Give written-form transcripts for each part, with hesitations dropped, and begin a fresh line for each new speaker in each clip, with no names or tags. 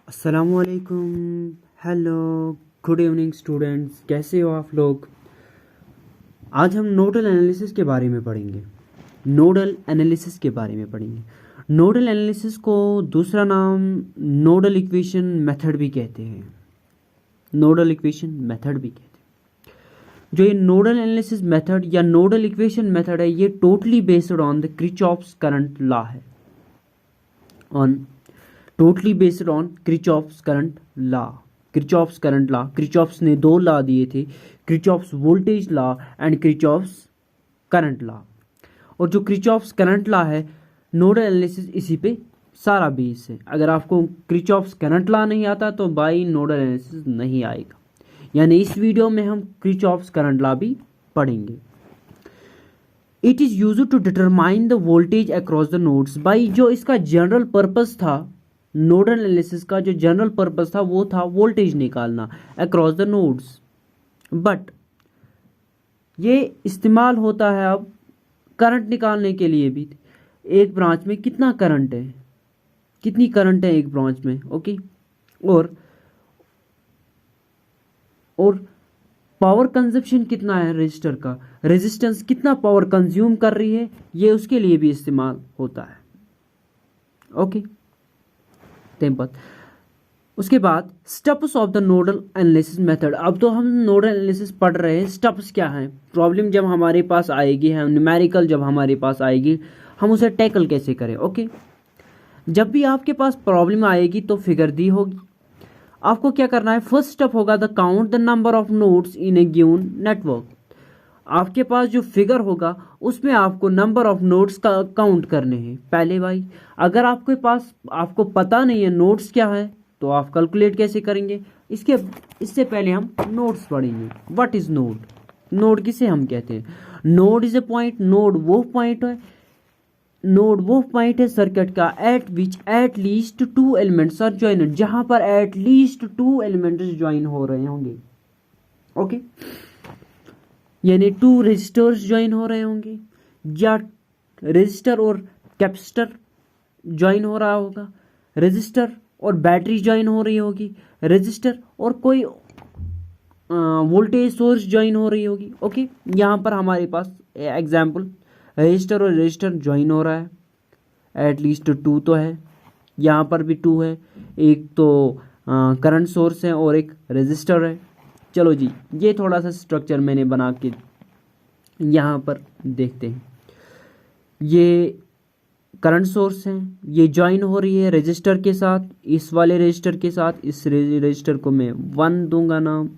अस्सलामुअलैकुम। Hello, good evening students, कैसे हो आप लोग। आज हम नोडल एनालिसिस के बारे में पढ़ेंगे। नोडल एनालिसिस को दूसरा नाम नोडल इक्वेशन मेथड भी कहते हैं। जो ये नोडल एनालिसिस मेथड या नोडल इक्वेशन मेथड है, ये totally based on the Kirchhoff's current law है। Totally based on Kirchhoff's current law. Kirchhoff's ने दो लॉ दिए थे, Kirchhoff's voltage law and Kirchhoff's current law. और जो क्रिचॉफ्स करंट लॉ है, नोडल एनालिसिस इसी पे सारा बेस है। अगर आपको क्रिचॉफ्स करंट लॉ नहीं आता तो बाई नोडल एनालिसिस नहीं आएगा। यानी इस वीडियो में हम क्रिचॉफ्स करंट लॉ भी पढ़ेंगे। It is used to determine the voltage across the nodes. बाई जो इसका जनरल पर्पस था, नोडल एनालिसिस का जो जनरल पर्पस था वो था वोल्टेज निकालना अक्रॉस द नोड्स। बट ये इस्तेमाल होता है अब करंट निकालने के लिए भी। एक ब्रांच में कितना करंट है, कितनी करंट है एक ब्रांच में, ओके। और पावर कंजप्शन कितना है रजिस्टर का, रेजिस्टेंस कितना पावर कंज्यूम कर रही है, ये उसके लिए भी इस्तेमाल होता है, ओके। उसके बाद steps of the nodal analysis method. अब तो हम नोडल एनालिसिस पढ़ रहे हैं, स्टेप्स क्या हैं, प्रॉब्लम जब हमारे पास आएगी, हम न्यूमेरिकल जब हमारे पास आएगी, हम उसे टैकल कैसे करें, ओके। जब भी आपके पास प्रॉब्लम आएगी तो फिगर दी होगी, आपको क्या करना है। फर्स्ट स्टेप होगा the count the number of nodes in a given network. आपके पास जो फिगर होगा उसमें आपको नंबर ऑफ नोड्स का काउंट करने हैं पहले भाई। अगर आपको पता नहीं है नोड्स क्या है तो आप कैलकुलेट कैसे करेंगे। इससे पहले हम नोड्स पढ़ेंगे। व्हाट इज नोड, नोड किसे हम कहते हैं। Node is a point, node वो पॉइंट है सर्किट का at which at least two elements are joint, जहां पर at least two elements join हो रहे होंगे, ओके। यानी टू रेजिस्टर्स ज्वाइन हो रहे होंगे, या रेजिस्टर और कैपेसिटर ज्वाइन हो रहा होगा, रेजिस्टर और बैटरी ज्वाइन हो रही होगी, रेजिस्टर और कोई वोल्टेज सोर्स ज्वाइन हो रही होगी, ओके। यहाँ पर हमारे पास एग्जाम्पल रजिस्टर और रजिस्टर ज्वाइन हो रहा है, एटलीस्ट टू तो है, यहाँ पर भी टू है, एक तो करंट सोर्स है और एक रजिस्टर है। चलो जी, ये थोड़ा सा स्ट्रक्चर मैंने बना के यहाँ पर देखते हैं। ये करंट सोर्स है, ये ज्वाइन हो रही है रजिस्टर के साथ, इस वाले रजिस्टर के साथ। इस रजिस्टर को मैं 1 दूंगा नाम,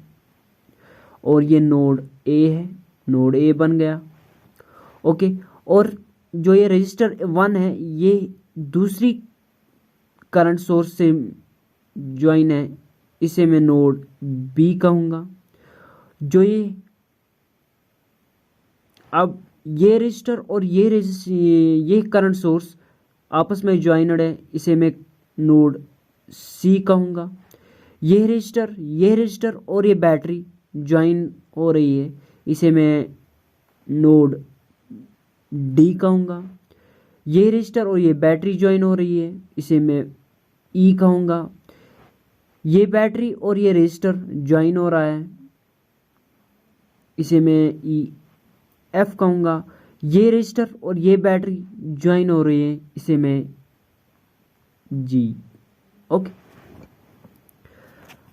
और ये नोड ए है, नोड ए बन गया, ओके। और जो ये रजिस्टर 1 है ये दूसरी करंट सोर्स से ज्वाइन है, इसे मैं नोड बी कहूँगा। जो अब ये रजिस्टर और ये करंट सोर्स आपस में ज्वाइनड है, इसे मैं नोड सी कहूँगा। ये रजिस्टर और ये बैटरी ज्वाइन हो रही है, इसे मैं नोड डी कहूँगा। ये रजिस्टर और ये बैटरी ज्वाइन हो रही है, इसे मैं ई कहूँगा। ये बैटरी और ये रजिस्टर ज्वाइन हो रहा है, इसे मैं ई एफ कहूँगा। ये रजिस्टर और ये बैटरी ज्वाइन हो रही है, इसे मैं जी, ओके।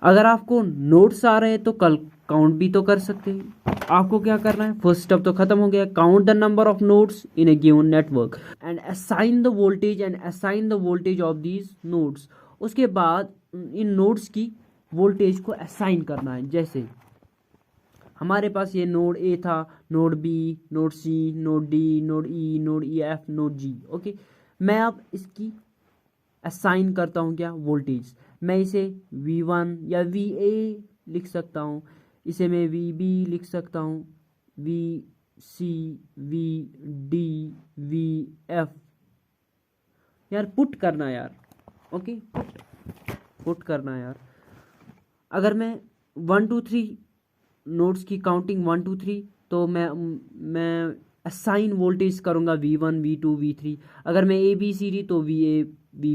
अगर आपको नोट्स आ रहे हैं तो कल काउंट भी तो कर सकते हैं। आपको क्या करना है, फर्स्ट स्टेप तो खत्म हो गया, count the number of nodes in a given network and assign the voltage of these nodes. उसके बाद इन नोड्स की वोल्टेज को असाइन करना है। जैसे हमारे पास ये नोड ए था, नोड बी, नोड सी, नोड डी, नोड ई, नोड ई एफ, नोड जी, ओके। मैं अब इसकी असाइन करता हूँ क्या, वोल्टेज। मैं इसे V1 या VA लिख सकता हूँ, इसे मैं VB लिख सकता हूँ, VC, VD, VF। यार पुट करना यार, ओके, पुट करना यार। अगर मैं 1 2 3 नोड्स की काउंटिंग 1 2 3, तो मैं असाइन वोल्टेज करूँगा V1 V2 V3। अगर मैं ABCD तो VA वी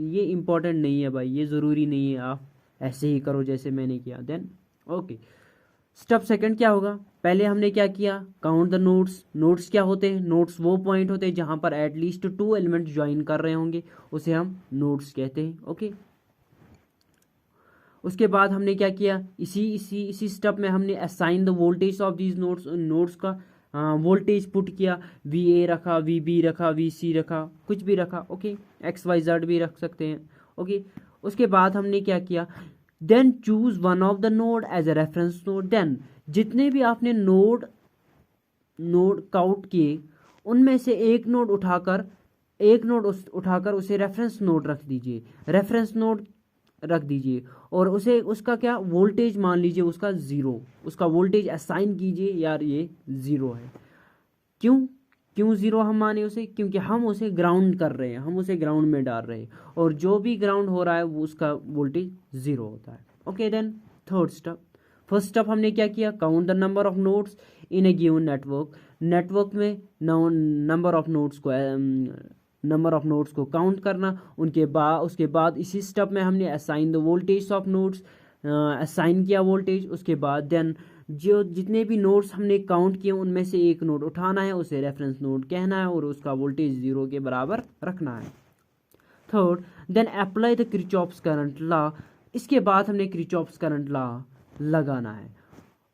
ये इम्पोर्टेंट नहीं है भाई, ये ज़रूरी नहीं है, आप ऐसे ही करो जैसे मैंने किया। देन ओके, स्टेप सेकंड क्या होगा, पहले हमने क्या किया, काउंट द नोड्स। नोड्स क्या होते हैं, नोड्स वो पॉइंट होते हैं जहाँ पर एटलीस्ट 2 एलिमेंट ज्वाइन कर रहे होंगे, उसे हम नोड्स कहते हैं। ओके, उसके बाद हमने क्या किया, इसी स्टेप में हमने assign the voltage of these nodes, nodes का वोल्टेज पुट किया, वी ए रखा, वी बी रखा, वी सी रखा, कुछ भी रखा। ओके, एक्स वाई जेड भी रख सकते हैं। ओके, उसके बाद हमने क्या किया, then choose one of the node as a reference node. Then जितने भी आपने नोड काउंट किए उनमें से एक नोड उठाकर उसे रेफरेंस नोड रख दीजिए, रेफरेंस नोड रख दीजिए, और उसे उसका क्या वोल्टेज मान लीजिए, उसका ज़ीरो, उसका वोल्टेज असाइन कीजिए, यार ये ज़ीरो है। क्यों ज़ीरो हम माने उसे, क्योंकि हम उसे ग्राउंड कर रहे हैं, हम उसे ग्राउंड में डाल रहे हैं, और जो भी ग्राउंड हो रहा है वो उसका वोल्टेज ज़ीरो होता है। Okay, then third step, first step हमने क्या किया, count the number of nodes in a given network. Network में नंबर ऑफ नोड्स को काउंट करना, उसके बाद इसी स्टेप में हमने assign the voltage of nodes, assign किया वोल्टेज। उसके बाद देन जो जितने भी नोड्स हमने काउंट किए उनमें से एक नोड उठाना है, उसे रेफरेंस नोड कहना है, और उसका वोल्टेज 0 के बराबर रखना है। Third, then apply the Kirchhoff's current law. इसके बाद हमने किरचॉफ्स करंट लॉ लगाना है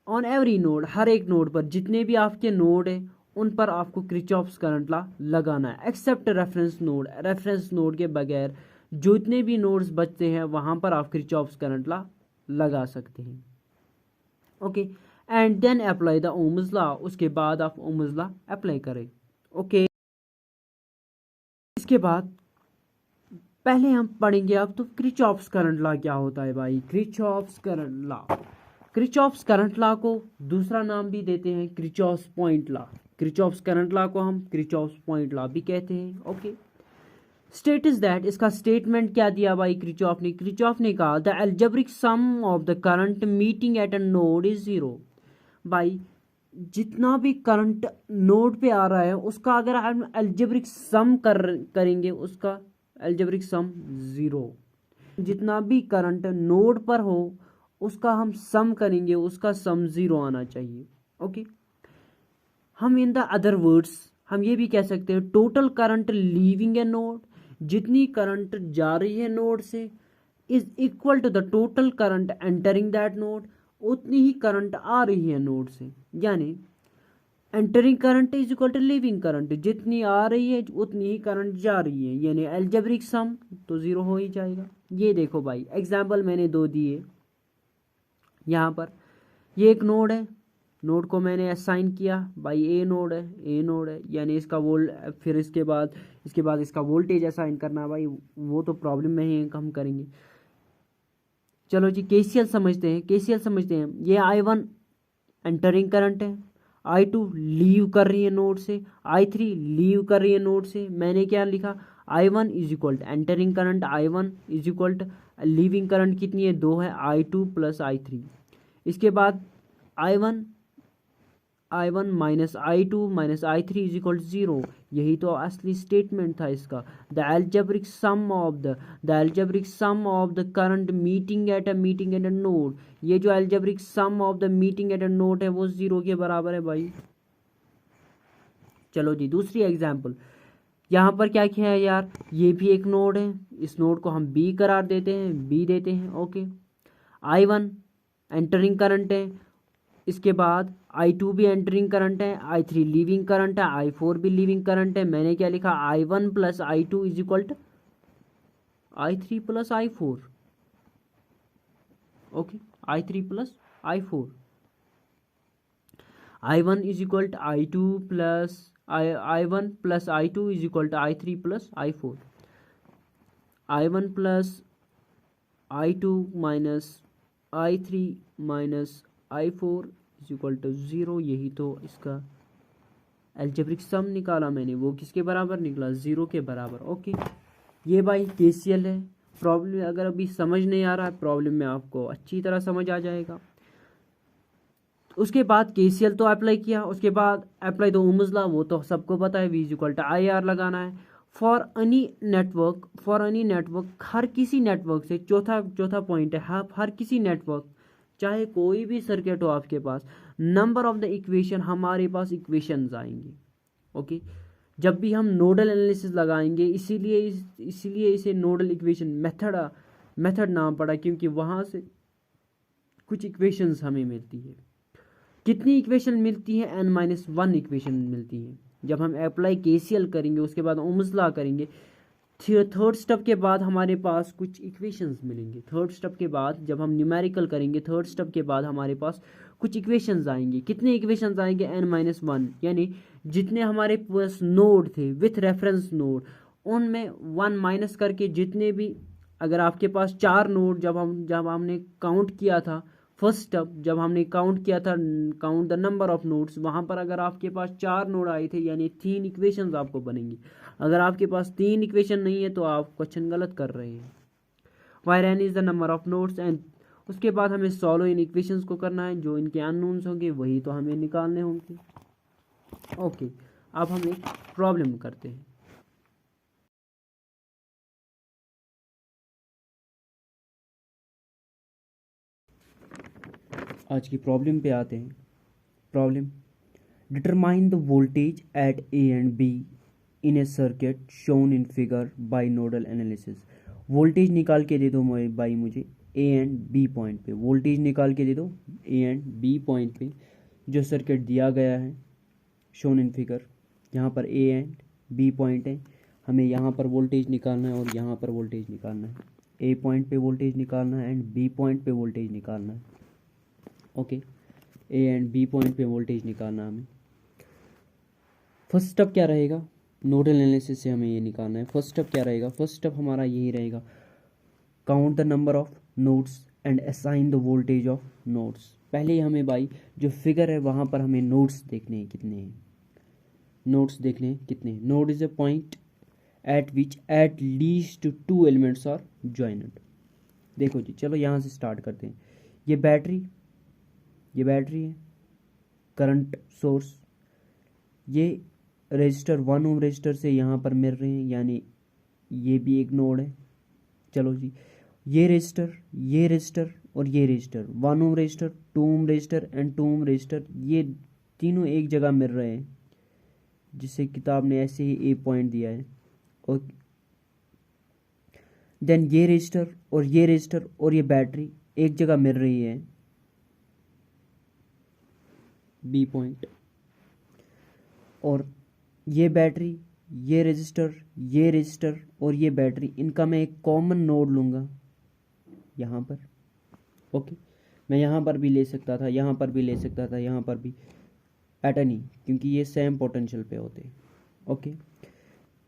ऑन एवरी नोड, हर एक नोड पर, जितने भी आपके नोड है उन पर आपको किरचॉफ्स करंट लॉ लगाना है, except reference node. Reference node के बगैर जितने भी नोड्स बचते हैं वहां पर आप किरचॉफ्स करंट लॉ लगा सकते हैं। Okay, and then apply the Ohm's law. उसके बाद आप ओम्स लॉ अप्लाई करें। ओके, इसके बाद पहले हम पढ़ेंगे अब तो किरचॉफ्स करंट लॉ क्या होता है भाई। Kirchhoff's current law, Kirchhoff's current law को दूसरा नाम भी देते हैं Kirchhoff's point law. Kirchhoff's current law को हम किरचॉफ्स पॉइंट लॉ भी कहते हैं। ओके, स्टेट इज दैट, इसका स्टेटमेंट क्या दिया भाई किरचॉफ ने कहा the algebraic sum of the current meeting at a node is 0। भाई जितना भी करंट नोड पे आ रहा है उसका अगर हम अलजेब्रिक सम करेंगे, उसका अलजेब्रिक सम 0। जितना भी करंट नोड पर हो उसका हम सम करेंगे, उसका सम 0 आना चाहिए। ओके, हम इन द अदर वर्ड्स हम ये भी कह सकते हैं total current leaving a node, जितनी करंट जा रही है नोड से is equal to the total current entering that node, उतनी ही करंट आ रही है नोड से। यानी entering current is equal to leaving current, जितनी आ रही है उतनी ही करंट जा रही है, यानी अलजेब्रिक सम तो 0 हो ही जाएगा। ये देखो भाई एग्जाम्पल मैंने 2 दिए, यहाँ पर ये एक नोड है, नोड को मैंने असाइन किया भाई ए नोड है, यानी इसका फिर इसके बाद इसका वोल्टेज असाइन करना भाई, वो तो प्रॉब्लम में ही हम करेंगे। चलो जी केसीएल समझते हैं। ये I1 एंटरिंग करंट है, I2 लीव कर रही है नोड से, I3 लीव कर रही है नोड से। मैंने क्या लिखा, I1 is equal to entering current, I1 is equal to leaving current कितनी है 2 है, I2 प्लस I3। इसके बाद I1 minus I2 minus I3 is equal to 0। यही तो असली स्टेटमेंट था इसका। The algebraic sum of the current meeting at a node, ये जो algebraic sum of the meeting at a node है वो 0 के बराबर है भाई। चलो जी दूसरी एग्जाम्पल, यहाँ पर क्या किया है यार, ये भी एक नोड है, इस नोड को हम बी करार देते हैं। ओके, I1 एंटरिंग करंट है, इसके बाद I2 भी एंटरिंग करंट है, I3 लीविंग करंट है, I4 भी लीविंग करंट है। मैंने क्या लिखा, I1 plus I2 is equal to I3 plus I4। Okay, I3 plus I4, I1 is equal to I2 plus I1 plus I2 is equal to I3 plus I4। I1 plus I2 minus I3 minus I4 is equal to 0। यही तो इसका algebraic सम निकाला मैंने, वो किसके बराबर निकला, 0 के बराबर। ओके, ये भाई केसीएल है। प्रॉब्लम अगर अभी समझ नहीं आ रहा है, प्रॉब्लम में आपको अच्छी तरह समझ आ जाएगा। उसके बाद केसीएल तो अप्लाई किया, उसके बाद अप्लाई द ओम्स लॉ, वो तो सबको पता है, V is equal to IR लगाना है। फॉर एनी नेटवर्क, हर किसी नेटवर्क से, चौथा पॉइंट है, हर किसी नेटवर्क, चाहे कोई भी सर्किट हो आपके पास, नंबर ऑफ द इक्वेशन, हमारे पास इक्वेशंस आएंगे। ओके, जब भी हम नोडल एनालिसिस लगाएंगे, इसीलिए इसे नोडल इक्वेशन मेथड नाम पड़ा, क्योंकि वहाँ से कुछ इक्वेशंस हमें मिलती है। कितनी इक्वेशन मिलती है? n-1 इक्वेशन मिलती है। जब हम अप्लाई KCL करेंगे, उसके बाद ओम्स लॉ करेंगे, थर्ड स्टेप के बाद हमारे पास कुछ इक्वेशंस मिलेंगे। थर्ड स्टेप के बाद जब हम न्यूमेरिकल करेंगे, थर्ड स्टेप के बाद हमारे पास कुछ इक्वेशंस आएंगे। कितने इक्वेशंस आएंगे? n-1, यानी जितने हमारे पास नोड थे विथ रेफरेंस नोड, उनमें 1 माइनस करके जितने भी, अगर आपके पास 4 नोड, जब हमने काउंट किया था फर्स्ट स्टेप, जब हमने काउंट किया था, count the number of nodes, वहाँ पर अगर आपके पास 4 नोड आए थे, यानी 3 इक्वेशंस आपको बनेंगी। अगर आपके पास 3 इक्वेशन नहीं है तो आप क्वेश्चन गलत कर रहे हैं। Wire n is the number of nodes, and उसके बाद हमें सॉल्व इन इक्वेशंस को करना है। जो इनके अननोन्स होंगे वही तो हमें निकालने होंगे। ओके, अब हम एक प्रॉब्लम करते हैं। आज की प्रॉब्लम पे आते हैं। Problem, determine the voltage eight A and B in A circuit shown in figure by nodal analysis. Voltage निकाल के दे दो भाई मुझे A एंड B पॉइंट पे, वोल्टेज निकाल के दे दो A एंड B पॉइंट पे, जो सर्किट दिया गया है शोन इन फिगर। यहाँ पर A एंड B पॉइंट है, हमें यहाँ पर वोल्टेज निकालना है और यहाँ पर वोल्टेज निकालना है। A पॉइंट पे वोल्टेज निकालना है एंड B पॉइंट पे वोल्टेज निकालना है। Okay, A and B point पे वोल्टेज निकालना है हमें। फर्स्ट स्टेप क्या रहेगा? नोडल एनालिसिस से हमें ये निकालना है। फर्स्ट स्टेप क्या रहेगा? फर्स्ट स्टेप हमारा यही रहेगा, count the number of nodes and assign the voltage of nodes. पहले ही हमें भाई जो फिगर है वहाँ पर हमें नोड्स देखने हैं कितने हैं, नोड्स देखने हैं कितने हैं। Node is a point at which at least 2 elements are joint. देखो जी, चलो यहाँ से स्टार्ट करते हैं। ये बैटरी है, करंट सोर्स, ये रजिस्टर 1 ओम रजिस्टर से यहाँ पर मिल रहे हैं, यानी ये भी एक नोड है। चलो जी, ये रजिस्टर और ये register, 1 ohm register, 2 ohm register and 2 ohm register, ये तीनों एक जगह मिल रहे हैं, जिसे किताब ने ऐसे ही A पॉइंट दिया है। और देन ये रजिस्टर और ये बैटरी एक जगह मिल रही है, B पॉइंट। और ये बैटरी, ये रजिस्टर और ये बैटरी, इनका मैं एक कॉमन नोड लूँगा यहाँ पर। ओके, मैं यहाँ पर भी ले सकता था, यहाँ पर भी ले सकता था, यहाँ पर भी, पैटर्न ही, क्योंकि ये सेम पोटेंशियल पे होते हैं। ओके,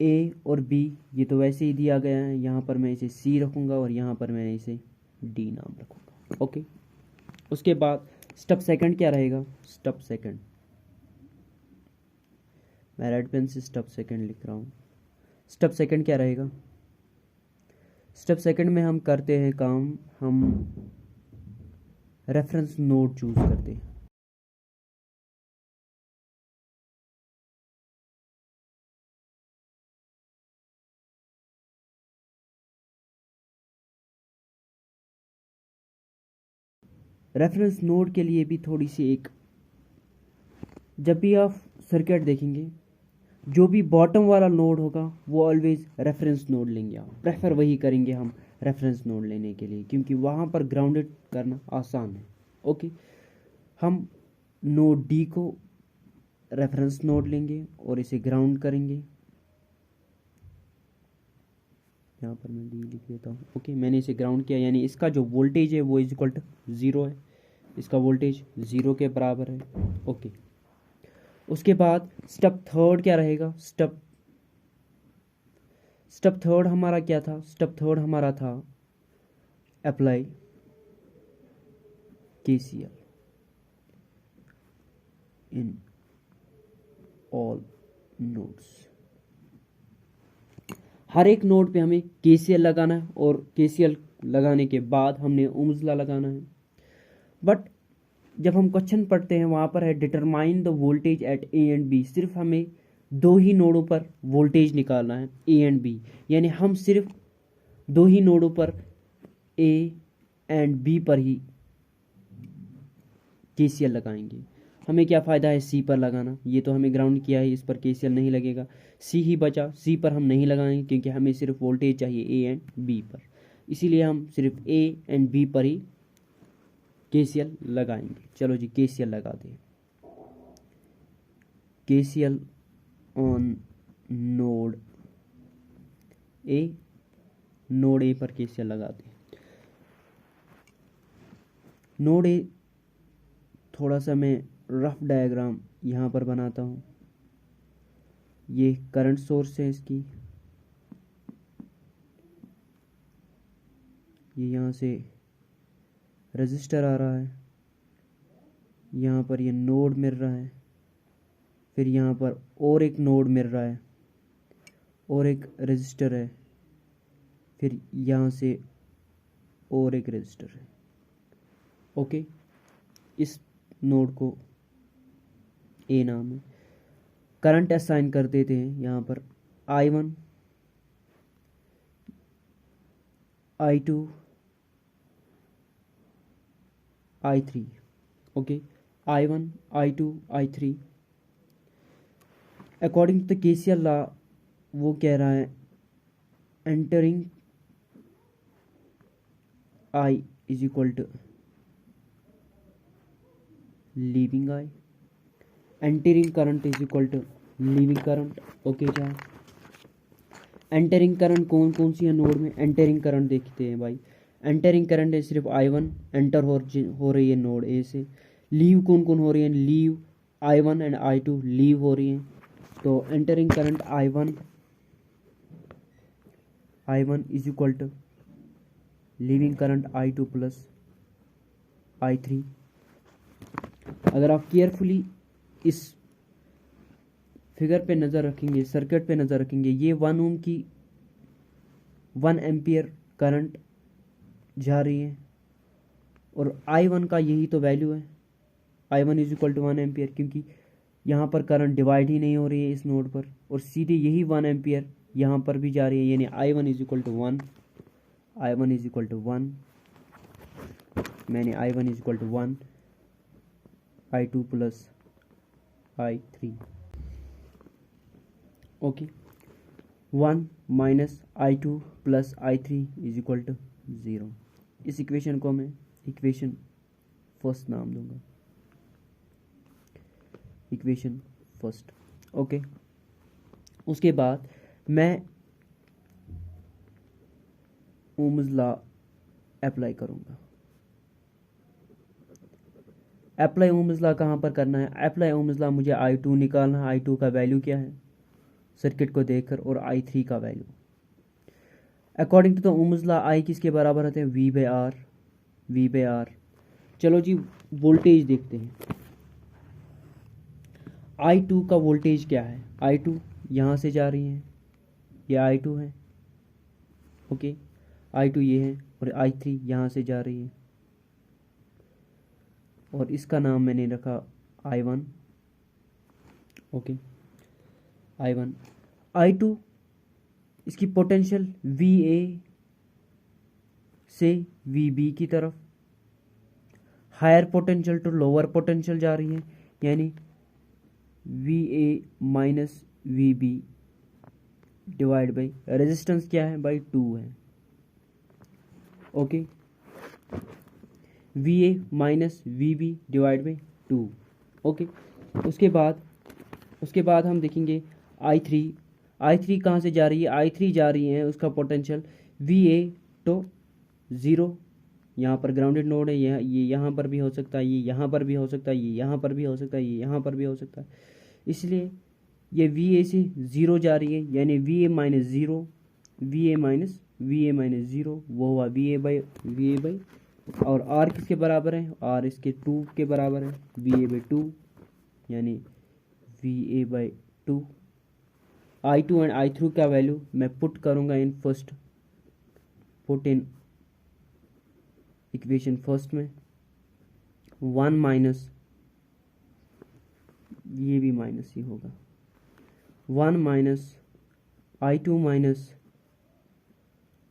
A और B ये तो वैसे ही दिया गया है, यहाँ पर मैं इसे C रखूँगा और यहाँ पर मैं इसे D नाम रखूँगा। ओके, उसके बाद स्टेप सेकंड क्या रहेगा? स्टेप सेकंड, मैं रेड पेन से स्टेप सेकंड लिख रहा हूँ। स्टेप सेकंड क्या रहेगा? स्टेप सेकंड में हम करते हैं काम, हम रेफरेंस नोड चूज करते हैं। रेफरेंस नोड के लिए भी थोड़ी सी एक, जब भी आप सर्किट देखेंगे, जो भी बॉटम वाला नोड होगा वो ऑलवेज रेफरेंस नोड लेंगे। आप प्रेफर वही करेंगे हम रेफरेंस नोड लेने के लिए, क्योंकि वहाँ पर ग्राउंडेड करना आसान है। ओके, हम नोड D को रेफरेंस नोड लेंगे और इसे ग्राउंड करेंगे। यहाँ पर मैं D लिख देता हूँ। ओके, मैंने इसे ग्राउंड किया, यानी इसका जो वोल्टेज है वो इक्वल टू 0 है, इसका वोल्टेज 0 के बराबर है। ओके, उसके बाद स्टेप थर्ड क्या रहेगा? स्टेप थर्ड हमारा क्या था? स्टेप थर्ड हमारा था apply KCL in all nodes. हर एक नोड पे हमें KCL लगाना है और KCL लगाने के बाद हमने ओम्स लॉ लगाना है। बट जब हम क्वेश्चन पढ़ते हैं वहाँ पर है determine the voltage eight A and B, सिर्फ हमें दो ही नोडों पर वोल्टेज निकालना है ए एंड बी, यानी हम सिर्फ दो ही नोडों पर ए एंड बी पर ही केसीएल लगाएंगे। हमें क्या फ़ायदा है सी पर लगाना, ये तो हमें ग्राउंड किया है, इस पर केसीएल नहीं लगेगा। सी ही बचा, सी पर हम नहीं लगाएंगे क्योंकि हमें सिर्फ वोल्टेज चाहिए ए एंड बी पर, इसीलिए हम सिर्फ ए एंड बी पर ही केसीएल लगाएंगे। चलो जी केसीएल लगा दें। KCL on node A, node A पर केसीएल लगा दें। नोड ए, थोड़ा सा मैं रफ डायग्राम यहाँ पर बनाता हूँ। ये करंट सोर्स है इसकी, ये यहाँ से रजिस्टर आ रहा है, यहाँ पर ये नोड मिल रहा है, फिर यहाँ पर और एक नोड मिल रहा है और एक रजिस्टर है, फिर यहाँ से और एक रजिस्टर है। ओके, इस नोड को ए नाम है। करंट असाइन कर देते हैं यहाँ पर I1 I2 I3। Okay, I1 I2 I3 according to the KCL law वो कह रहा है entering I is equal to leaving I, entering current is equal to leaving current. Okay, क्या एंटरिंग करंट कौन कौन सी है नोड में, एंटरिंग करंट देखते हैं भाई। एंटरिंग करंट है सिर्फ I1 एंटर हो रही है नोड ए से। लीव कौन कौन हो रही है, leave I1 and I2 leave हो रही हैं। तो entering current I1 is equal to leaving current I2 plus I3। अगर आप केयरफुली इस फिगर पे नज़र रखेंगे, सर्किट पे नज़र रखेंगे, ये 1 ओम की 1 एम्पियर करंट जा रही है और I1 का यही तो वैल्यू है। I1 is equal to 1 ampere, क्योंकि यहाँ पर करंट डिवाइड ही नहीं हो रही है इस नोड पर, और सीधे यही 1 एम्पियर यहाँ पर भी जा रही है, यानी I1 is equal to 1। I1 is equal to 1, मैंने I1 is equal to 1 I2 plus I3। Okay, 1 minus I2 plus I3 is equal to 0। इस इक्वेशन को मैं इक्वेशन फर्स्ट नाम दूंगा, इक्वेशन फर्स्ट। ओके, उसके बाद मैं ओम्स लॉ अप्लाई करूंगा। अप्लाई ओम्स लॉ कहाँ पर करना है, अप्लाई ओम्स लॉ मुझे I2 निकालना है। I2 का वैल्यू क्या है सर्किट को देखकर, और I3 का value. According to the Ohm's law I किसके बराबर होते हैं, V by R, V by R. चलो जी वोल्टेज देखते हैं, I2 का वोल्टेज क्या है। I2 यहाँ से जा रही है, ये I2 है। ओके, I2 ये है, और I3 यहाँ से जा रही है, और इसका नाम मैंने रखा I1। ओके, I1 I2 इसकी पोटेंशियल VA से VB की तरफ higher potential to lower potential जा रही है, यानी VA minus VB divide by resistance क्या है बाई 2 है। Okay, VA minus VB divide by 2। Okay, उसके बाद हम देखेंगे I3 कहाँ से जा रही है, I3 जा रही है उसका पोटेंशियल VA तो 0, यहाँ पर ग्राउंडेड नोड है, ये यहाँ पर भी हो सकता है, ये यहाँ पर भी हो सकता है, ये यहाँ पर भी हो सकता है, ये यहाँ पर भी हो सकता है, इसलिए ये VA से 0 जा रही है, यानी VA माइनस 0, VA माइनस 0 वो हुआ VA बाई, और R किसके बराबर है, R इसके 2 के बराबर है, VA बाई 2, यानी VA by 2। I2 and I3 का वैल्यू मैं पुट करूँगा in first, put in equation first में 1 माइनस, ये भी माइनस ही होगा, 1 minus I2 minus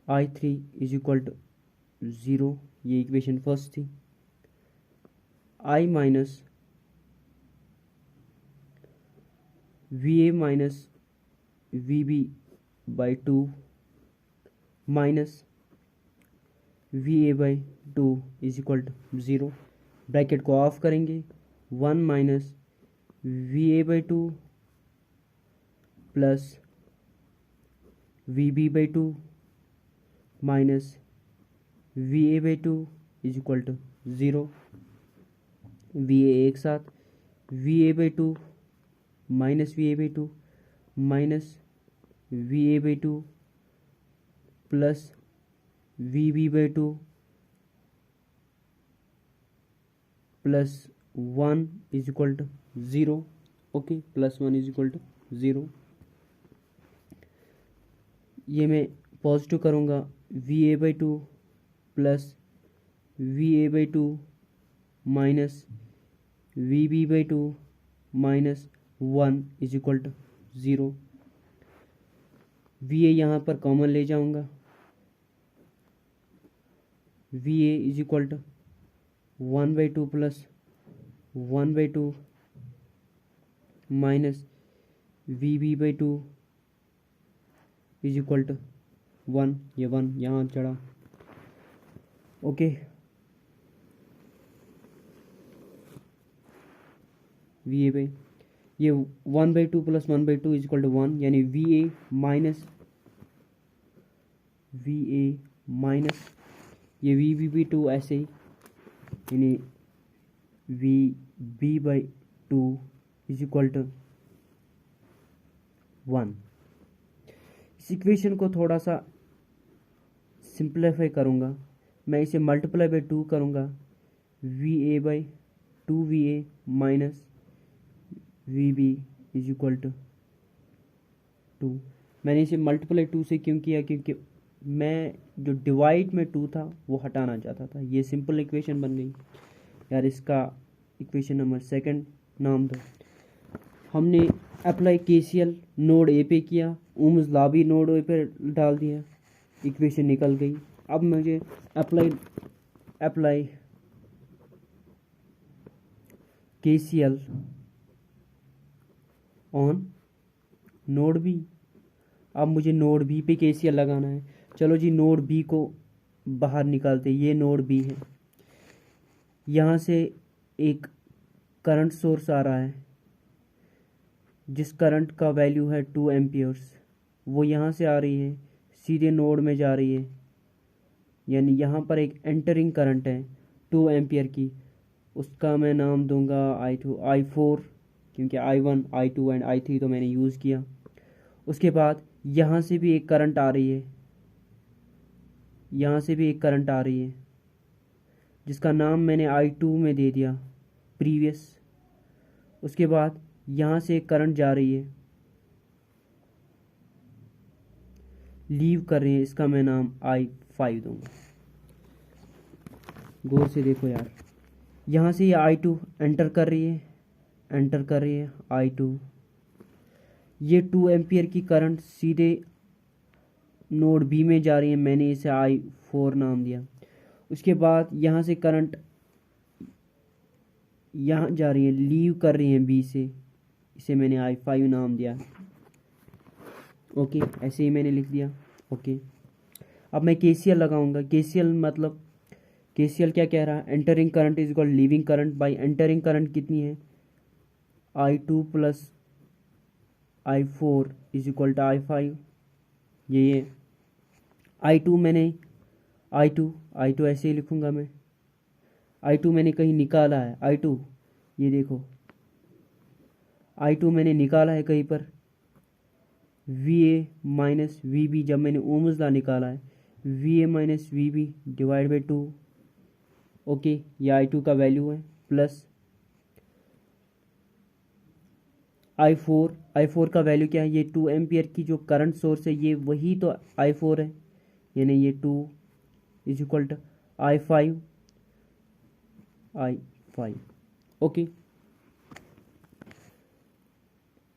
I3 is equal to 0, ये इक्वेशन फर्स्ट थी। I minus VA minus VB by 2 minus VA by 2 is equal to 0। Bracket को off करेंगे, 1 minus VA by 2 plus VB by 2 minus VA by 2 is equal to 0। VA एक साथ, VA by 2 minus VA by 2 minus VA by 2 plus VB by 2 plus 1 is equal to 0। Okay, plus 1 is equal to 0। ये मैं positive करूँगा, VA by 2 plus VA by 2 minus VB by 2 minus 1 is equal to 0। VA यहाँ पर common ले जाऊँगा, VA is equal to 1 by 2 plus 1 by 2 minus VB by 2 is equal to 1, ये 1 यहाँ चढ़ा। ओके, VA बाई ये 1 by 2 plus 1 by 2 is equal to 1, यानी VA minus ये VB बाई 2 ऐसे ही, यानी VB by 2 is equal to 1। इस इक्वेशन को थोड़ा सा सिंप्लीफाई करूँगा, मैं इसे मल्टीप्लाई बाई 2 करूँगा, VA by 2VA minus VB is equal to 2। मैंने इसे मल्टीप्लाई 2 से क्यों किया, क्योंकि मैं जो डिवाइड में 2 था वो हटाना चाहता था। ये सिंपल इक्वेशन बन गई यार, इसका इक्वेशन नंबर सेकंड नाम दो। हमने अप्लाई KCL नोड ए पे किया, ओम्स लॉ भी नोड ए पे डाल दिया, इक्वेशन निकल गई। अब मुझे apply KCL on node B. अब मुझे नोड बी पे KCL लगाना है। चलो जी, नोड बी को बाहर निकालते, ये नोड बी है, यहाँ से एक करंट सोर्स आ रहा है जिस करंट का वैल्यू है 2 एम्पियर्स, वो यहाँ से आ रही है, सीधे नोड में जा रही है, यानी यहाँ पर एक एंटरिंग करंट है 2 एम्पियर की, उसका मैं नाम दूंगा I2 I4, क्योंकि I1 I2 एंड I3 तो मैंने यूज़ किया। उसके बाद यहाँ से भी एक करंट आ रही है, यहाँ से भी एक करंट आ रही है जिसका नाम मैंने I2 में दे दिया प्रीवियस। उसके बाद यहाँ से एक करंट जा रही है, लीव कर रही है, इसका मैं नाम I5 दूंगा। गौर से देखो यार, यहाँ से ये I2 एंटर कर रही है I2, ये 2 एम्पियर की करंट सीधे नोड बी में जा रही है, मैंने इसे I4 नाम दिया। उसके बाद यहाँ से करंट यहाँ जा रही है, लीव कर रही है बी से, इसे मैंने I5 नाम दिया। ओके, ऐसे ही मैंने लिख दिया। ओके, अब मैं KCL लगाऊंगा। KCL क्या कह रहा है, entering current is equal leaving current by entering current कितनी है I2 plus I4 is equal to I5। ये I2 ऐसे ही लिखूंगा मैं। I2 मैंने कहीं निकाला है, I2 ये देखो, I2 मैंने निकाला है कहीं पर, VA माइनस VB, जब मैंने ओम्स लॉ निकाला है, VA minus VB divide by 2। Okay, ये I2 का वैल्यू है, प्लस I4 का वैल्यू क्या है, ये 2 एम्पियर की जो करंट सोर्स है, ये वही तो I4 है, यानी ये 2 is equal to I5। Okay,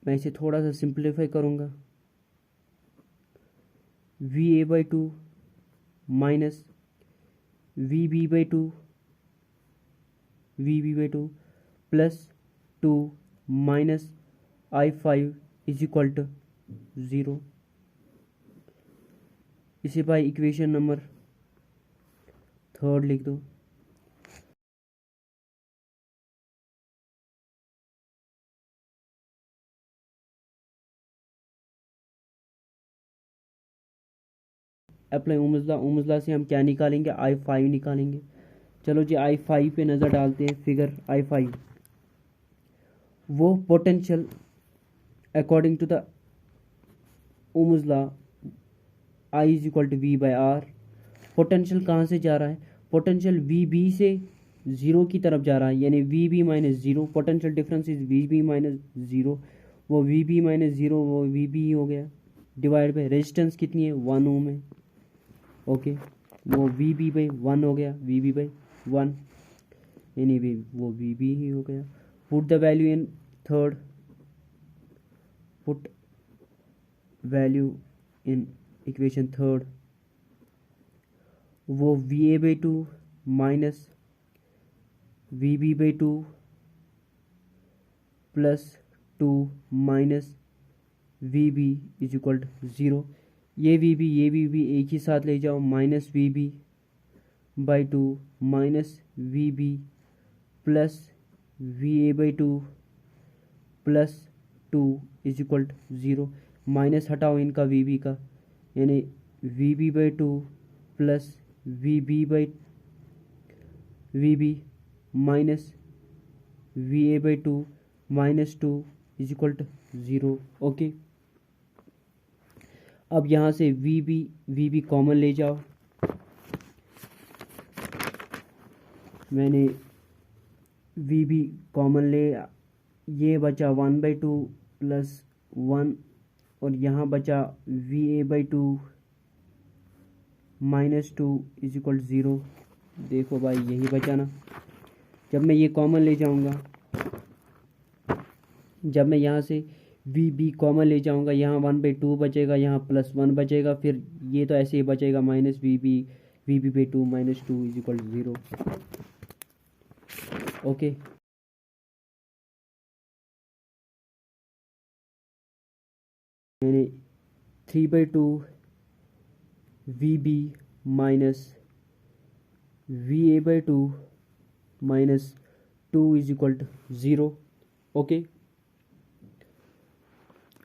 मैं इसे थोड़ा सा सिंप्लीफाई करूँगा, V A by two minus V B by two plus two minus I five is equal to zero. इसे भाई इक्वेशन नंबर थर्ड लिख दो। अप्लाई ओमस से हम क्या निकालेंगे, आई फाइव निकालेंगे। चलो जी आई फाइव पे नज़र डालते हैं। फिगर आई फाइव, वो potential according to the Ohm's law I is equal to V by R. Potential कहाँ से जा रहा है, पोटेंशियल वी बी से ज़ीरो की तरफ जा रहा है, यानी V B minus zero. Potential difference is V B minus zero, वो वी बी माइनस ज़ीरो वो वी बी हो गया, डिवाइड बाई रेजिस्टेंस कितनी है, 1 ओम है। ओके, वो वी बी बाई वन हो गया, वी बी बाई वन, यानी वो वी बी ही हो गया। Put the value in third, put value in equation third, वो V A by two minus V B by two plus two minus V B is equal to zero. ये V B एक ही साथ ले जाओ, minus V B by two minus V B plus V A by two plus two is equal to zero. Minus हटाओ इनका V B का, यानी V B by two plus V B minus V A by two minus two is equal to zero. Okay, अब यहाँ से we B common ले जाओ। मैंने वी बी कॉमन ले, ये बचा one by two plus one, और यहाँ बचा we A by two minus two is equal zero. देखो भाई यही बचा ना। जब मैं ये कॉमन ले जाऊँगा, जब मैं यहाँ से वी बी कॉमन ले जाऊँगा, यहाँ वन बाई टू बचेगा, यहाँ प्लस वन बचेगा, फिर ये तो ऐसे ही बचेगा minus V B by two minus two is equal to zero. Okay, मैंने three by two V B minus V A by two minus two is equal to zero. Okay,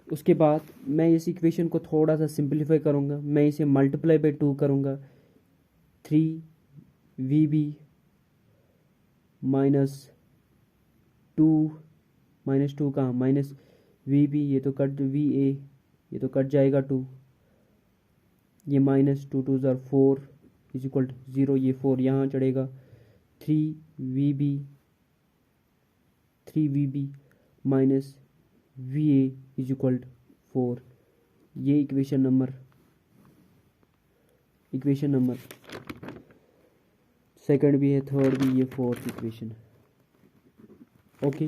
उसके बाद मैं इस इक्वेशन को थोड़ा सा सिंप्लीफाई करूँगा। मैं इसे मल्टीप्लाई बाई टू करूँगा, three V B minus two कहाँ, माइनस वी बी, ये तो कट वी ए, ये तो कट जाएगा टू, ये माइनस टू टू ज़ार four is equal to zero, ये फोर यहाँ चढ़ेगा, three V B minus V A is equal to four. ये इक्वेशन नंबर सेकंड भी है, थर्ड भी, ये fourth equation. Okay,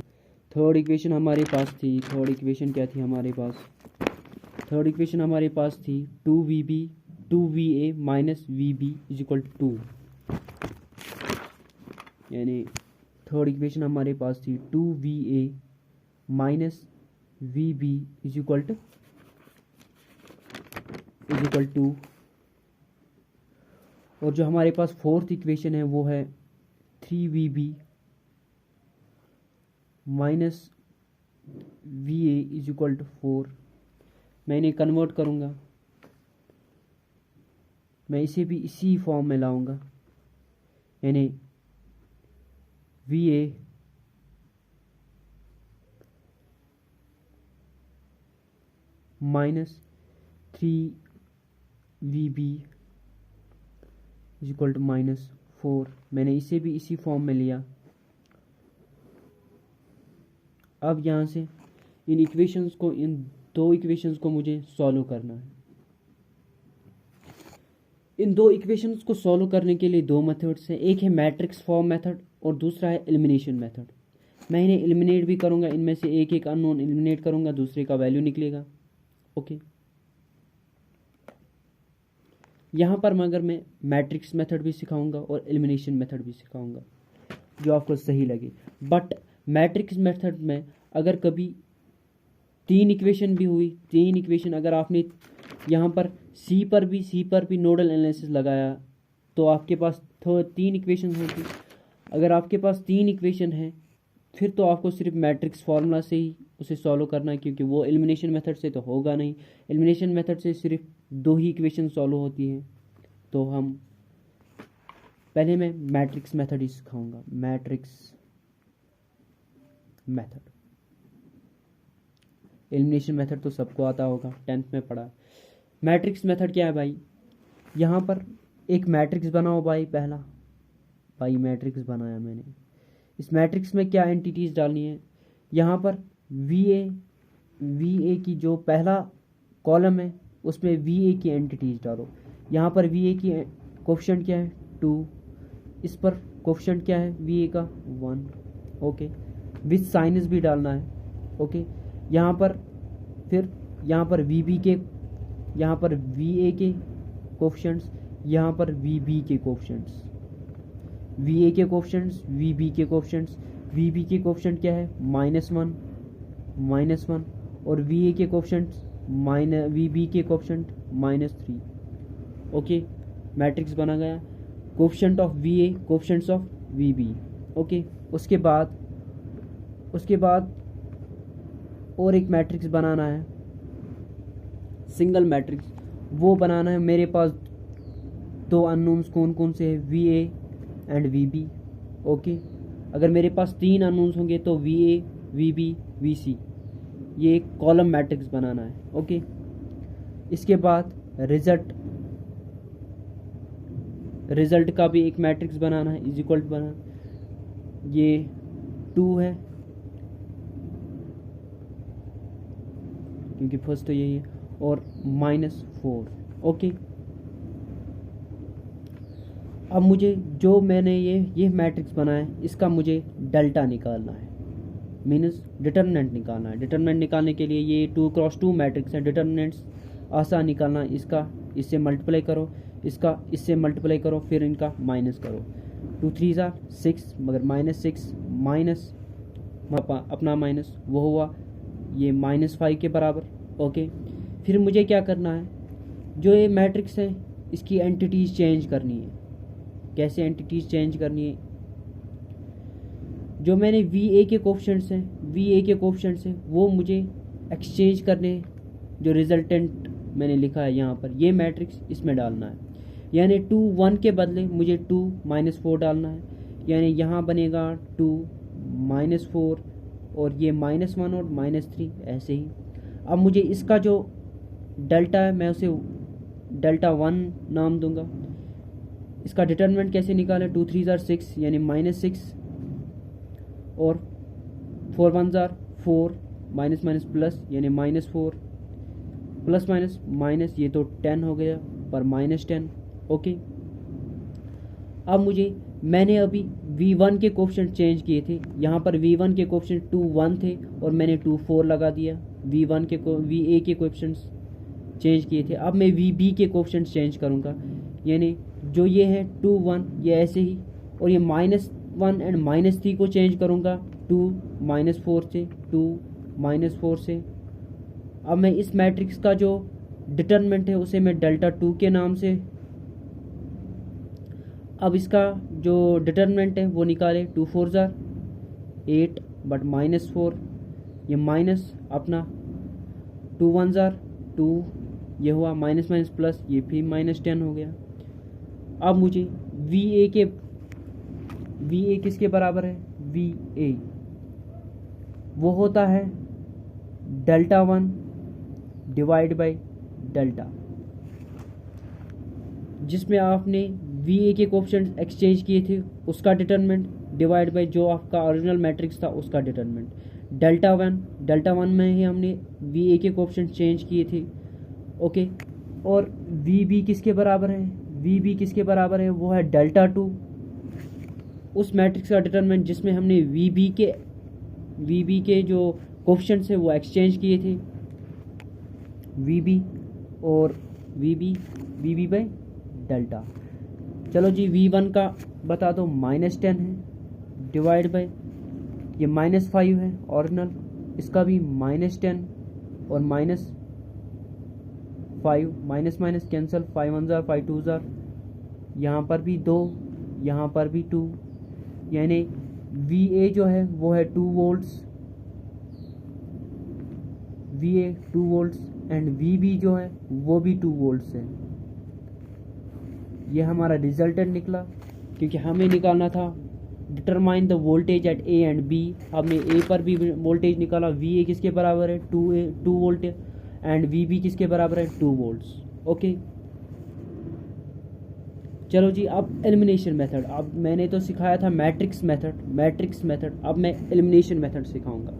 third equation हमारे पास थी, थर्ड इक्वेशन क्या थी हमारे पास, थर्ड इक्वेशन हमारे पास थी two V A minus V B is equal to two, यानी थर्ड इक्वेशन हमारे पास थी two V A minus V B is equal to, और जो हमारे पास फोर्थ इक्वेशन है वो है three V B minus V A is equal to four. मैं इन्हें कन्वर्ट करूँगा, मैं इसे भी इसी फॉर्म में लाऊंगा, यानी V A minus three V B is equal to minus four. मैंने इसे भी इसी फॉर्म में लिया। अब यहाँ से इन इक्वेशंस को, इन दो इक्वेशंस को मुझे सॉल्व करना है। इन दो इक्वेशंस को सॉल्व करने के लिए दो मेथड्स हैं, एक है मैट्रिक्स फॉर्म मेथड और दूसरा है एलिमिनेशन मेथड। मैं इन्हें एलिमिनेट भी करूँगा, इनमें से एक एक अननोन एलिमिनेट करूँगा, दूसरे का वैल्यू निकलेगा। ओके, यहाँ पर मगर मैं मैट्रिक्स मेथड भी सिखाऊंगा और एलिमिनेशन मेथड भी सिखाऊंगा जो आपको सही लगे। बट मैट्रिक्स मेथड में अगर कभी 3 इक्वेशन भी हुई, 3 इक्वेशन अगर आपने यहाँ पर सी पर भी नोडल एनालिसिस लगाया तो आपके पास 3 इक्वेशन होगी। अगर आपके पास 3 इक्वेशन है फिर तो आपको सिर्फ मैट्रिक्स फार्मूला से ही उसे सॉल्व करना है, क्योंकि वो एलिमिनेशन मेथड से तो होगा नहीं। एलिमिनेशन मेथड से सिर्फ 2 ही इक्वेशन सॉल्व होती हैं। तो हम पहले मैं मैट्रिक्स मेथड ही सिखाऊंगा, मैट्रिक्स मेथड। एलिमिनेशन मेथड तो सबको आता होगा, 10th में पढ़ा। मैट्रिक्स मेथड क्या है भाई, यहाँ पर एक मैट्रिक्स बनाओ भाई। भाई मैट्रिक्स बनाया मैंने, इस मैट्रिक्स में क्या एंटिटीज़ डालनी है, यहाँ पर वी ए की जो पहला कॉलम है उसमें वी ए की एंटिटीज़ डालो। यहाँ पर वी ए की कोफिशिएंट क्या है 2, इस पर कोफिशिएंट क्या है वी ए का 1। ओके, विथ साइनस भी डालना है। ओके, यहाँ पर फिर यहाँ पर वी बी के, यहाँ पर वी ए के कोफिशिएंट्स, यहाँ पर वी बी के कोफिशिएंट्स, वी ए के कोफिशिएंट्स, वी बी के कोफिशिएंट्स। वी बी के कोफिशिएंट क्या है -1 और वी ए के कोफिशिएंट्स वी बी के कोफिशिएंट -3। ओके, मैट्रिक्स बना गया, coefficient of V A, coefficients of V B. Okay, उसके बाद और एक मैट्रिक्स बनाना है, सिंगल मैट्रिक्स। वो बनाना है, मेरे पास 2 अननोन्स कौन कौन से हैं, V A and V B. Okay, अगर मेरे पास 3 अननोन्स होंगे तो V A, V B, V C, ये एक कॉलम मैट्रिक्स बनाना है। ओके, इसके बाद रिजल्ट का भी एक मैट्रिक्स बनाना है, इज इक्वल टू बनाना, ये 2 है क्योंकि फर्स्ट तो यही है, और -4। ओके, अब मुझे जो मैंने ये मैट्रिक्स बनाया है इसका मुझे डेल्टा निकालना है, मीन्स डिटर्मिनेंट निकालना है। डिटर्मिनेंट निकालने के लिए ये 2x2 मैट्रिक्स है, डिटर्मिनेंट्स आसान निकालना है। इसका इससे मल्टीप्लाई करो, इसका इससे मल्टीप्लाई करो, फिर इनका माइनस करो। 2 3 6, मगर -6 माइनस अपना माइनस वो हुआ ये -5 के बराबर। ओके, फिर मुझे क्या करना है, जो ये मैट्रिक्स है इसकी एंटिटीज़ चेंज करनी है। कैसे एंटिटीज़ चेंज करनी है, जो मैंने वी ए के कोफिशिएंट्स हैं वो मुझे एक्सचेंज करने, जो रिजल्टेंट मैंने लिखा है यहाँ पर ये मैट्रिक्स इसमें डालना है। यानी 2 1 के बदले मुझे 2 -4 डालना है, यानी यहाँ बनेगा 2 -4 और ये -1 और -3 ऐसे ही। अब मुझे इसका जो डेल्टा है मैं उसे डेल्टा 1 नाम दूंगा। इसका डिटर्मिनेंट कैसे निकालें, 2 3 6 यानी -6 और 4 1 4 माइनस माइनस प्लस यानी -4 प्लस माइनस माइनस, ये तो 10 हो गया पर -10। ओके, अब मैंने अभी V1 के कोफिशिएंट चेंज किए थे। यहाँ पर V1 के कोफिशिएंट 2 1 थे और मैंने 2 4 लगा दिया। VA के कोफिशिएंट्स चेंज किए थे। अब मैं VB के कोफिशिएंट्स चेंज करूँगा, यानी जो ये है 2 1 ये ऐसे ही, और ये -1 एंड -3 को चेंज करूँगा 2 -4 से 2 -4 से। अब मैं इस मैट्रिक्स का जो डिटर्मिनेंट है उसे मैं डेल्टा 2 के नाम से, अब इसका जो डिटर्मिनेंट है वो निकाले। 2 4 8 बट -4, ये माइनस अपना 2 1 2, ये हुआ माइनस माइनस प्लस, ये फिर -10 हो गया। अब मुझे VA किसके बराबर है, VA वो होता है डेल्टा 1 डिवाइड बाई डेल्टा, जिसमें आपने VA के कोफिशिएंट एक्सचेंज किए थे उसका डिटर्मिनेंट डिवाइड बाई जो आपका ओरिजिनल मैट्रिक्स था उसका डिटर्मिनेंट। डेल्टा 1 में ही हमने VA के कोफिशिएंट चेंज किए थे। ओके, और VB किसके बराबर है, VB किसके बराबर है, वो है डेल्टा 2 उस मैट्रिक्स का डिटर्मिनेंट जिसमें हमने VB के वी बी के जो कोफिशिएंट्स है वो एक्सचेंज किए थे, वी बी और वी बी बाई डेल्टा। चलो जी, वी वन का बता दो -10 है, डिवाइड बाई ये -5 है ऑरिजिनल, इसका भी -10 और -5, minus minus cancel, 5 1 jar 5 2 jar, यहाँ पर भी 2, यहाँ पर भी 2, यानी वी ए जो है वो है 2 volts, V A 2 volts and V B जो है वो भी 2 वोल्ट्स है। ये हमारा रिजल्टेंट निकला, क्योंकि हमें निकालना था determine the voltage at A and B. हमने ए पर भी वोल्टेज निकाला, वी ए किसके बराबर है 2 वोल्ट एंड वी बी किसके बराबर है 2 वोल्ट्स। ओके, चलो जी, अब एलिमिनेशन मेथड। अब मैंने तो सिखाया था मैट्रिक्स मेथड, अब मैं एलिमिनेशन मेथड सिखाऊंगा।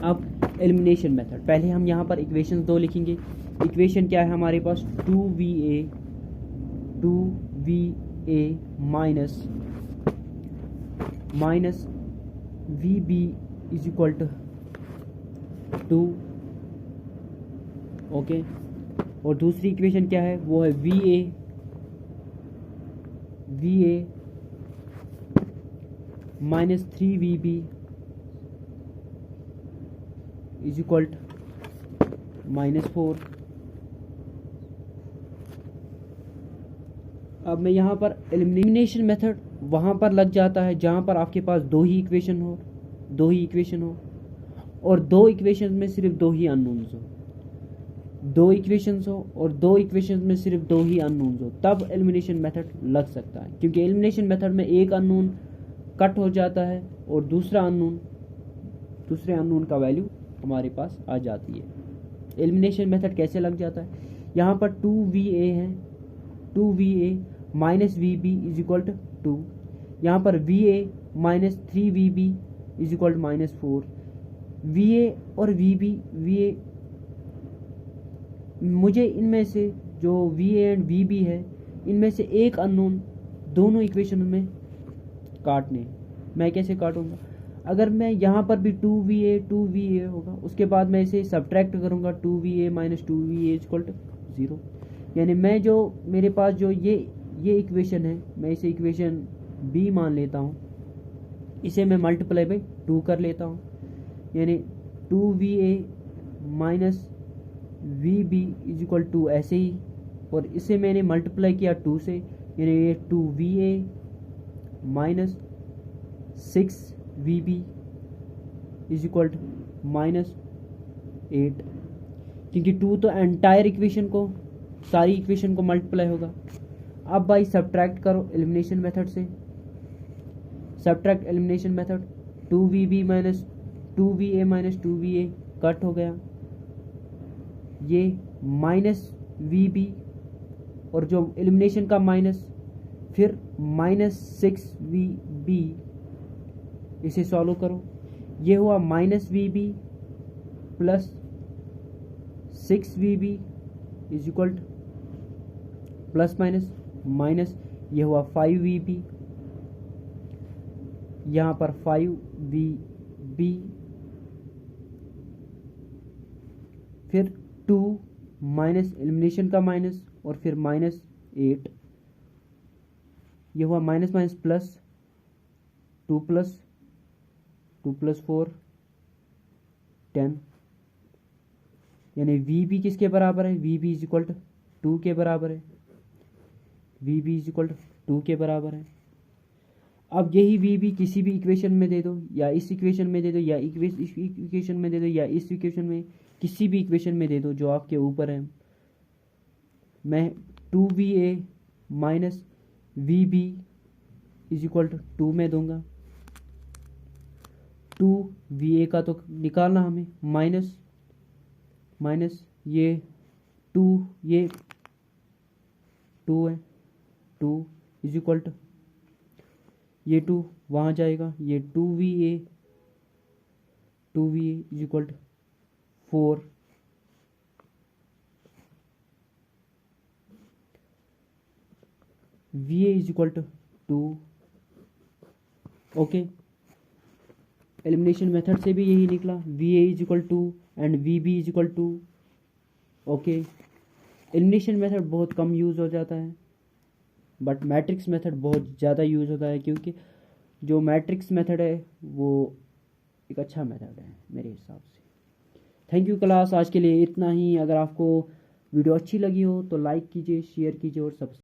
अब एलिमिनेशन मेथड, पहले हम यहाँ पर इक्वेशन 2 लिखेंगे। इक्वेशन क्या है हमारे पास, 2va minus vb is equal to 2। Okay, और दूसरी इक्वेशन क्या है, वो है va minus 3vb is equal to -4। अब मैं यहाँ पर एलिमिनेशन मेथड वहाँ पर लग जाता है जहाँ पर आपके पास दो ही इक्वेशन हो और दो इक्वेशन में सिर्फ दो ही अननोन्स हो, दो इक्वेशंस हो और दो इक्वेशंस में सिर्फ दो ही अननोन्स हो, तब एलिमिनेशन मेथड लग सकता है। क्योंकि एलिमिनेशन मेथड में एक अननोन कट हो जाता है और दूसरे अननोन का वैल्यू हमारे पास आ जाती है। एलिमिनेशन मेथड कैसे लग जाता है, यहाँ पर 2va है, 2va minus V B is equal to 2, यहाँ पर va minus 3vb is equal to -4। va और vb, मुझे इनमें से जो va एंड vb है इनमें से एक अननोन दोनों इक्वेशन में काटने। मैं कैसे काटूंगा, अगर मैं यहाँ पर भी 2va होगा, उसके बाद मैं इसे सब्ट्रैक्ट करूँगा, 2va minus 2va equal to 0। यानी मैं जो मेरे पास जो ये इक्वेशन है, मैं इसे इक्वेशन b मान लेता हूँ, इसे मैं मल्टीप्लाई बाई 2 कर लेता हूँ, यानी 2va minus vb is equal to ऐसे ही, और इसे मैंने मल्टीप्लाई किया 2 से, यानी ये 2va minus 6vb is equal to -8, क्योंकि 2 तो एंटायर इक्वेशन को, सारी इक्वेशन को मल्टीप्लाई होगा। अब भाई सब्ट्रैक्ट करो एलिमिनेशन मेथड से, subtract elimination method, 2vb minus 2va minus 2va cut हो गया, ये माइनस vb और जो एलिमिनेशन का माइनस, फिर -6vb, इसे सॉल्व करो, ये हुआ -vb plus 6vb is equal two plus minus ये हुआ 5vb, यहाँ पर 5vb, फिर 2 माइनस एलिमिनेशन का माइनस और फिर -8, ये हुआ माइनस माइनस प्लस 2 प्लस 4 10, यानी vb किसके बराबर है, vb इज इक्वल टू 2 के बराबर है, vb इज इक्वल टू 2 के बराबर है। अब यही vb किसी भी इक्वेशन में दे दो, या इस इक्वेशन में दे दो, या इस इक्वेशन में दे दो, या इस इक्वेशन में, किसी भी इक्वेशन में दे दो जो आपके ऊपर है। मैं 2va minus vb is equal to 2 में दूंगा, 2va का तो निकालना हमें, माइनस ये 2 है, 2 इज इक्वल टू ये 2 वहाँ जाएगा, ये 2va is equal to 4, va is equal to 2। Okay, elimination method से भी यही निकला, V A is equal to and V B is equal to. Okay, elimination method बहुत कम यूज़ हो जाता है, बट मैट्रिक्स मेथड बहुत ज़्यादा यूज़ होता है, क्योंकि जो मैट्रिक्स मेथड है वो एक अच्छा मेथड है मेरे हिसाब से। थैंक यू क्लास, आज के लिए इतना ही। अगर आपको वीडियो अच्छी लगी हो तो लाइक कीजिए, शेयर कीजिए और सब्सक्राइब